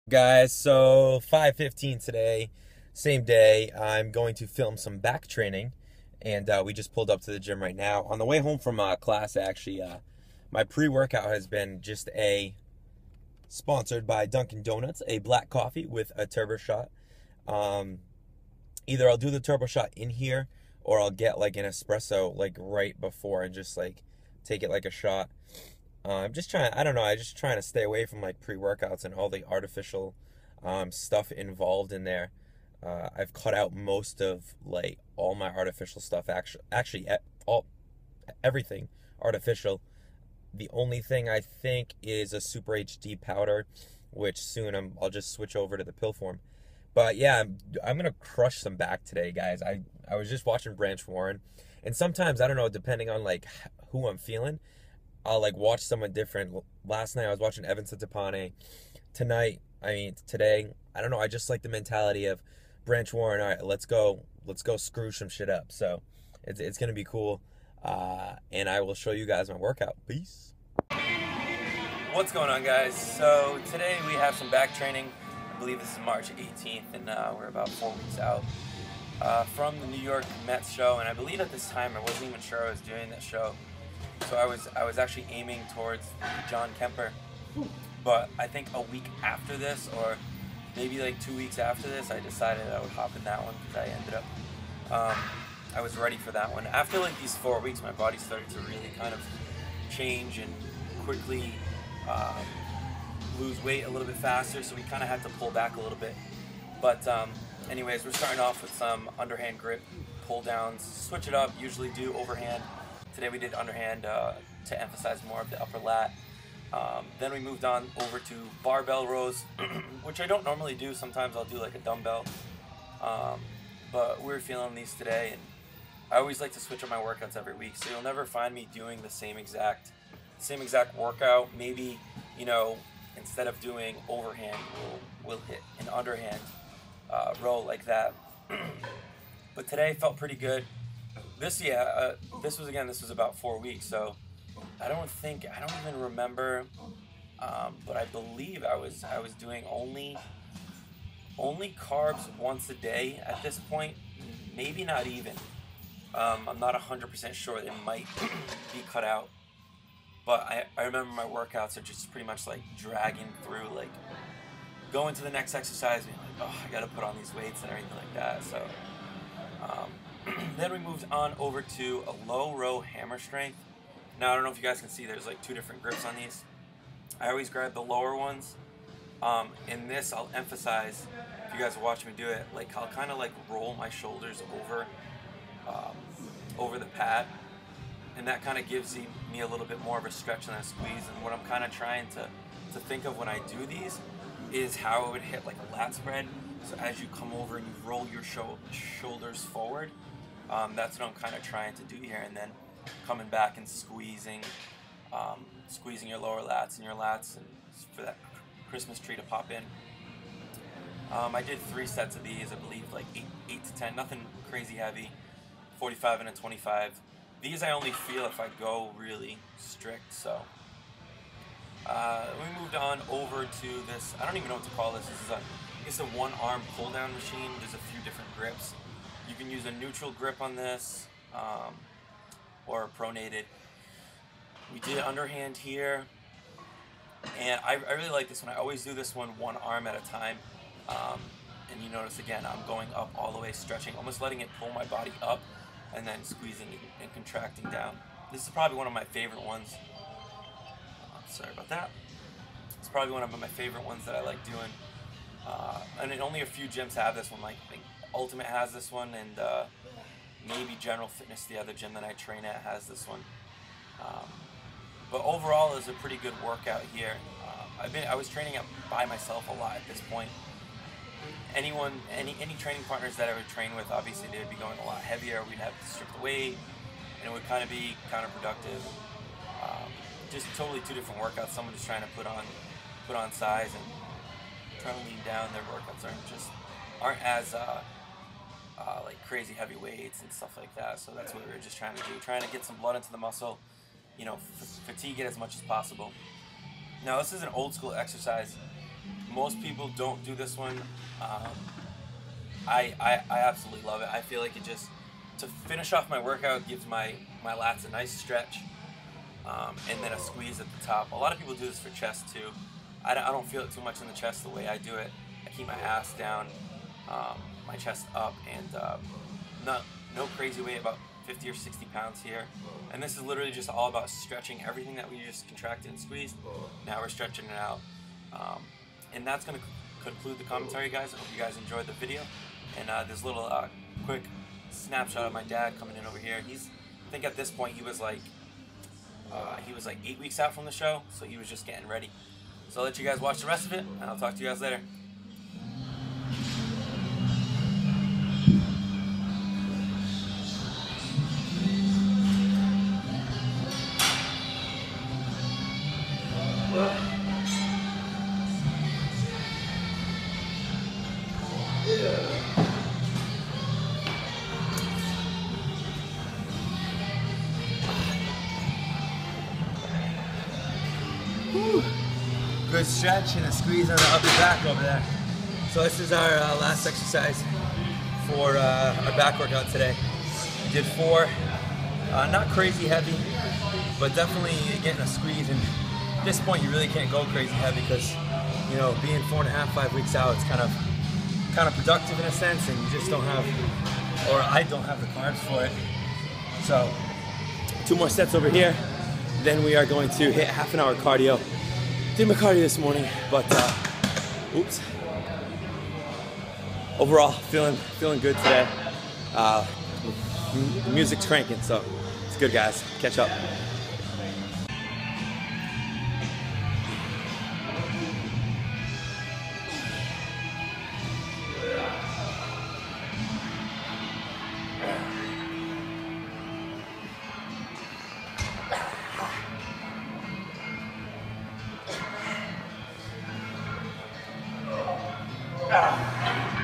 Guys, so 5:15 today, same day. I'm going to film some back training, and we just pulled up to the gym right now. On the way home from class, actually, my pre-workout has been just a sponsored by Dunkin' Donuts, a black coffee with a turbo shot. Um, Either I'll do the turbo shot in here, or I'll get like an espresso like right before and just like take it like a shot. I'm just trying. I don't know. I'm just trying to stay away from like pre-workouts and all the artificial stuff involved in there. I've cut out most of like all my artificial stuff. All everything artificial. The only thing I think is a Super HD powder, which soon I'll just switch over to the pill form. But yeah, I'm gonna crush some back today, guys. I was just watching Branch Warren, and sometimes I don't know, depending on like who I'm feeling, I'll like watch someone different. Last night I was watching Evan Satapane. Today, I don't know. I just like the mentality of Branch Warren. All right, let's go screw some shit up. So it's gonna be cool, and I will show you guys my workout. Peace. What's going on, guys? So today we have some back training. I believe this is March 18th, and we're about 4 weeks out from the New York Mets show. And I believe at this time I wasn't even sure I was doing this show. So I was actually aiming towards John Kemper, but I think a week after this, or maybe like 2 weeks after this, I decided I would hop in that one because I ended up, I was ready for that one. After like these 4 weeks, my body started to really kind of change and quickly lose weight a little bit faster, so we kind of had to pull back a little bit. But anyways, we're starting off with some underhand grip pull downs, switch it up, usually do overhand. Today we did underhand to emphasize more of the upper lat. Then we moved on over to barbell rows, which I don't normally do. Sometimes I'll do like a dumbbell, but we're feeling these today. And I always like to switch up my workouts every week, so you'll never find me doing the same exact workout. Maybe, you know, instead of doing overhand, we'll hit an underhand row like that. But today felt pretty good. This was about 4 weeks, so I don't even remember, but I believe I was doing only carbs once a day at this point, maybe not even. I'm not 100% sure. They might be cut out, but I remember my workouts are just pretty much like dragging through, like going to the next exercise, being like, oh, I gotta put on these weights and everything like that. So then we moved on over to a low row hammer strength. Now I don't know if you guys can see, there's like two different grips on these. I always grab the lower ones. In this, I'll emphasize, if you guys watch me do it, like I'll kind of like roll my shoulders over the pad, and that kind of gives me a little bit more of a stretch and a squeeze. And what I'm kind of trying to think of when I do these is how it would hit like a lat spread. So as you come over and you roll your shoulders forward, that's what I'm kind of trying to do here, and then coming back and squeezing your lower lats and your lats, and for that Christmas tree to pop in. I did 3 sets of these, I believe, like 8 to 10, nothing crazy heavy, 45 and a 25. These I only feel if I go really strict. So we moved on over to this, I don't even know what to call this. This is a one-arm pull-down machine. There's a few different grips. You can use a neutral grip on this, or a pronated. We did underhand here, and I really like this one. I always do this one arm at a time, and you notice again, I'm going up all the way, stretching, almost letting it pull my body up, and then squeezing and contracting down. This is probably one of my favorite ones. Sorry about that. It's probably one of my favorite ones that I like doing. And only a few gyms have this one. Like I think Ultimate has this one, and maybe General Fitness, the other gym that I train at, has this one. But overall, it's a pretty good workout here. I was training by myself a lot at this point. Any training partners that I would train with, obviously they would be going a lot heavier. We'd have to strip the weight, and it would kind of be counterproductive. Just totally two different workouts. Someone just trying to put on size and trying to lean down. Their workouts aren't as like crazy heavy weights and stuff like that. So that's what we were just trying to do, trying to get some blood into the muscle, you know, fatigue it as much as possible. Now this is an old school exercise Most people don't do this one. I absolutely love it. I feel like it just, to finish off my workout, gives my lats a nice stretch, and then a squeeze at the top. A lot of people do this for chest too. I don't feel it too much in the chest the way I do it. I keep my ass down, my chest up, and no crazy weight, about 50 or 60 pounds here. And this is literally just all about stretching everything that we just contracted and squeezed. Now we're stretching it out. And that's going to conclude the commentary, guys. I hope you guys enjoyed the video. And this little quick snapshot of my dad coming in over here. I think at this point he was like 8 weeks out from the show, so he was just getting ready. So I'll let you guys watch the rest of it, and I'll talk to you guys later. Whew. Good stretch and a squeeze on the upper back over there. So this is our last exercise for our back workout today. We did 4, not crazy heavy, but definitely getting a squeeze. And at this point, you really can't go crazy heavy because, you know, being 4.5, 5 weeks out, it's kind of productive in a sense, and you just don't have, or I don't have the carbs for it. So 2 more sets over here. Then we are going to hit half an hour cardio. Did my cardio this morning, but oops. Overall, feeling good today. The music's cranking, so it's good, guys. Catch up. Ah.